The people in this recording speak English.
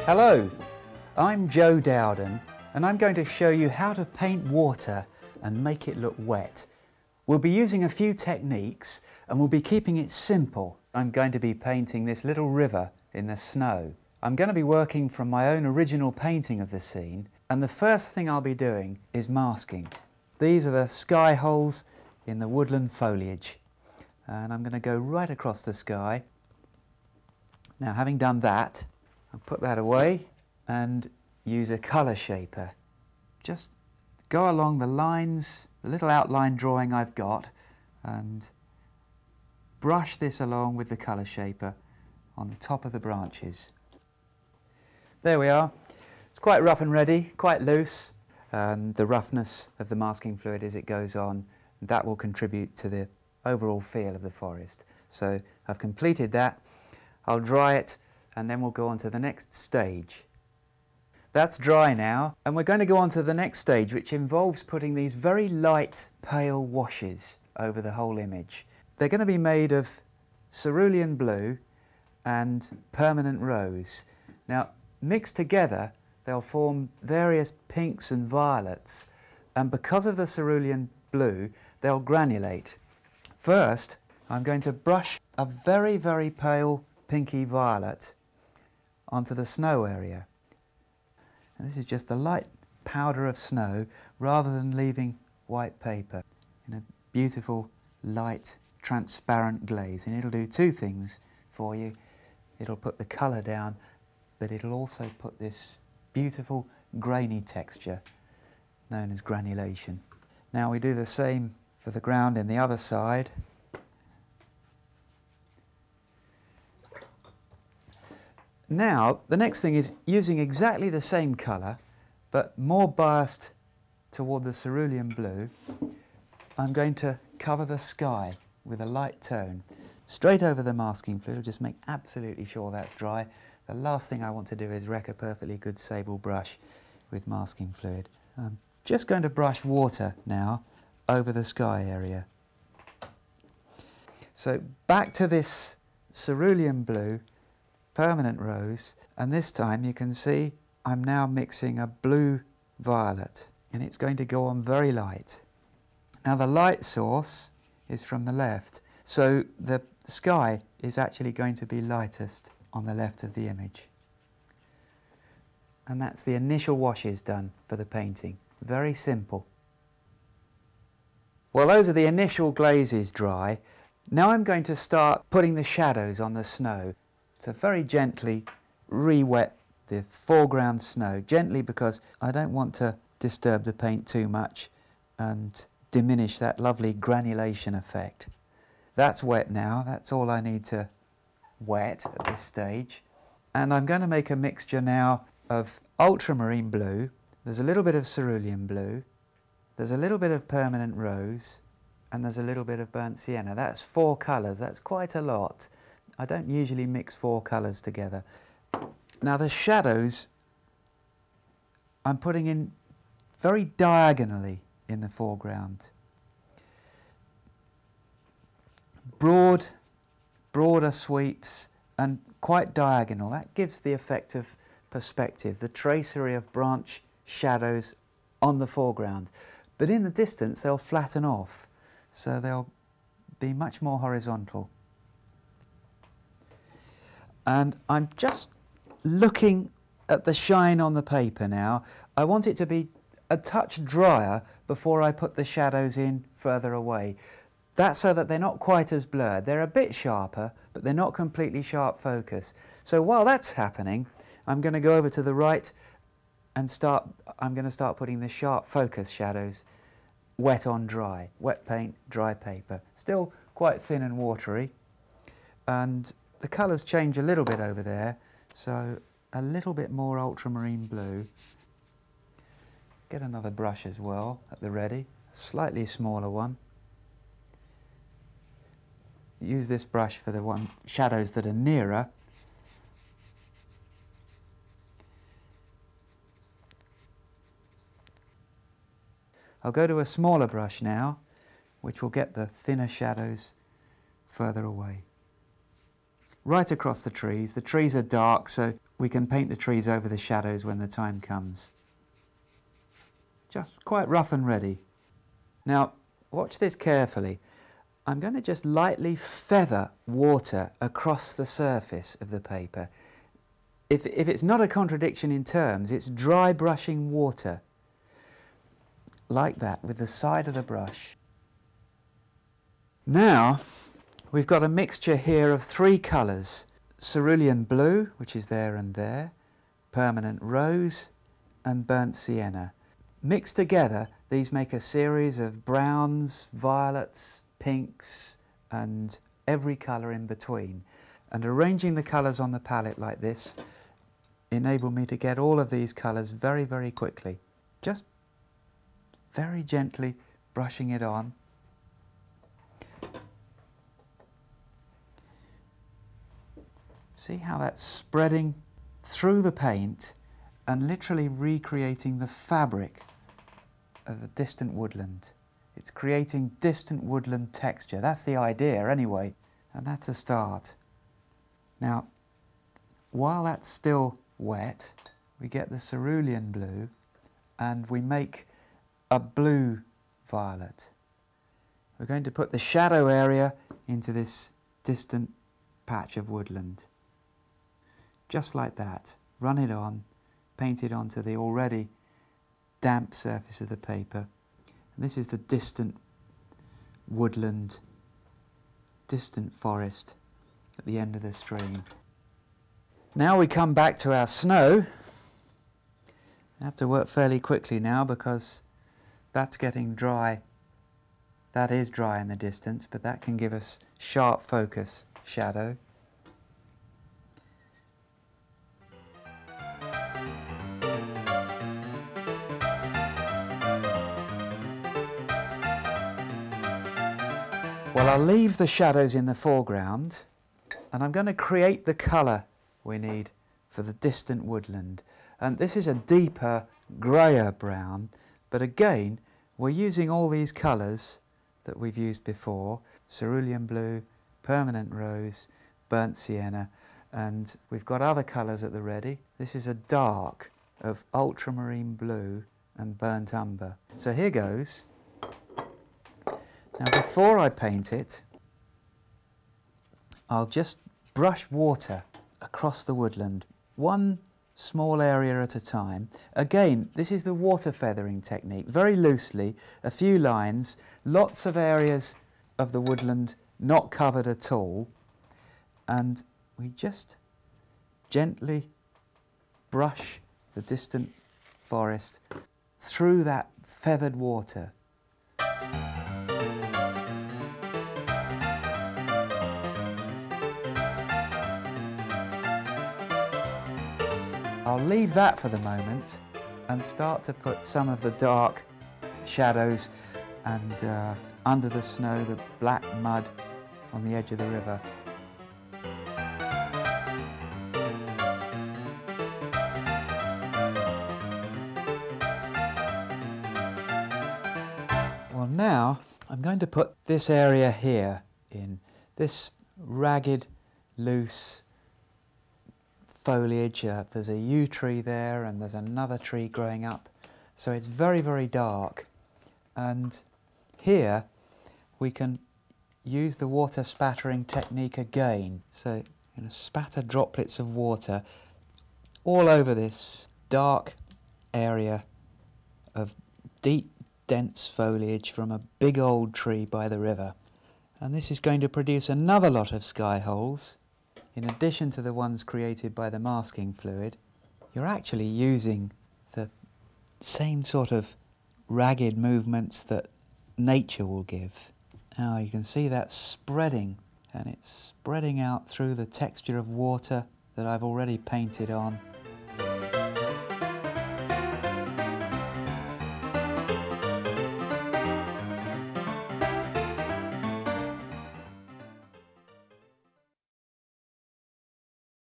Hello, I'm Joe Dowden and I'm going to show you how to paint water and make it look wet. We'll be using a few techniques and we'll be keeping it simple. I'm going to be painting this little river in the snow. I'm going to be working from my own original painting of the scene, and the first thing I'll be doing is masking. These are the sky holes in the woodland foliage, and I'm going to go right across the sky. Now, having done that, I'll put that away and use a colour shaper. Just go along the lines, the little outline drawing I've got, and brush this along with the colour shaper on the top of the branches. There we are. It's quite rough and ready, quite loose, and the roughness of the masking fluid as it goes on, that will contribute to the overall feel of the forest. So I've completed that. I'll dry it and then we'll go on to the next stage. That's dry now, and we're going to go on to the next stage, which involves putting these very light pale washes over the whole image. They're going to be made of cerulean blue and permanent rose. Now, mixed together, they'll form various pinks and violets, and because of the cerulean blue, they'll granulate. First, I'm going to brush a very, very pale pinky violet onto the snow area. And this is just a light powder of snow rather than leaving white paper in a beautiful, light, transparent glaze. And it'll do two things for you. It'll put the colour down, but it'll also put this beautiful grainy texture known as granulation. Now we do the same for the ground in the other side. Now the next thing is using exactly the same colour but more biased toward the cerulean blue. I'm going to cover the sky with a light tone straight over the masking fluid. Just make absolutely sure that's dry. The last thing I want to do is wreck a perfectly good sable brush with masking fluid. I'm just going to brush water now over the sky area. So back to this cerulean blue, permanent rose, and this time you can see I'm now mixing a blue violet, and it's going to go on very light. Now the light source is from the left, so the sky is actually going to be lightest on the left of the image. And that's the initial washes done for the painting. Very simple. Well, those are the initial glazes dry. Now I'm going to start putting the shadows on the snow. So very gently re-wet the foreground snow, gently because I don't want to disturb the paint too much and diminish that lovely granulation effect. That's wet now, that's all I need to wet at this stage. And I'm going to make a mixture now of ultramarine blue, there's a little bit of cerulean blue, there's a little bit of permanent rose, and there's a little bit of burnt sienna. That's 4 colours, that's quite a lot. I don't usually mix 4 colours together. Now the shadows I'm putting in very diagonally in the foreground. Broader sweeps and quite diagonal. That gives the effect of perspective, the tracery of branch shadows on the foreground. But in the distance they'll flatten off, so they'll be much more horizontal. And I'm just looking at the shine on the paper now. I want it to be a touch drier before I put the shadows in further away. That's so that they're not quite as blurred. They're a bit sharper, but they're not completely sharp focus. So while that's happening, I'm going to go over to the right and I'm going to start putting the sharp focus shadows wet on dry. Wet paint, dry paper. Still quite thin and watery. And the colours change a little bit over there, so a little bit more ultramarine blue. Get another brush as well at the ready, a slightly smaller one. Use this brush for the shadows that are nearer. I'll go to a smaller brush now, which will get the thinner shadows further away. right across the trees. The trees are dark, so we can paint the trees over the shadows when the time comes. Just quite rough and ready. Now, watch this carefully. I'm going to just lightly feather water across the surface of the paper. If it's not a contradiction in terms, it's dry brushing water. Like that, with the side of the brush. Now, we've got a mixture here of 3 colours. Cerulean blue, which is there and there, permanent rose, and burnt sienna. Mixed together, these make a series of browns, violets, pinks, and every colour in between. And arranging the colours on the palette like this enable me to get all of these colours very, very quickly. Just very gently brushing it on. See how that's spreading through the paint and literally recreating the fabric of the distant woodland. It's creating distant woodland texture. That's the idea anyway, and that's a start. Now, while that's still wet, we get the cerulean blue and we make a blue violet. We're going to put the shadow area into this distant patch of woodland. Just like that. Run it on, paint it onto the already damp surface of the paper. And this is the distant woodland, distant forest at the end of the stream. Now we come back to our snow. I have to work fairly quickly now because that's getting dry. That is dry in the distance, but that can give us sharp focus shadow. Well, I'll leave the shadows in the foreground and I'm going to create the colour we need for the distant woodland. And this is a deeper, greyer brown, but again, we're using all these colours that we've used before: cerulean blue, permanent rose, burnt sienna, and we've got other colours at the ready. This is a dark of ultramarine blue and burnt umber. So here goes. Now before I paint it, I'll just brush water across the woodland, one small area at a time. Again, this is the water feathering technique, very loosely, a few lines, lots of areas of the woodland not covered at all, and we just gently brush the distant forest through that feathered water. I'll leave that for the moment and start to put some of the dark shadows and under the snow, the black mud on the edge of the river. Well, now I'm going to put this area here in, this ragged, loose foliage. There's a yew tree there and there's another tree growing up, so it's very, very dark, and here we can use the water spattering technique again. So spatter droplets of water all over this dark area of deep, dense foliage from a big old tree by the river, and this is going to produce another lot of sky holes. In addition to the ones created by the masking fluid, you're actually using the same sort of ragged movements that nature will give. Now you can see that spreading, and it's spreading out through the texture of water that I've already painted on.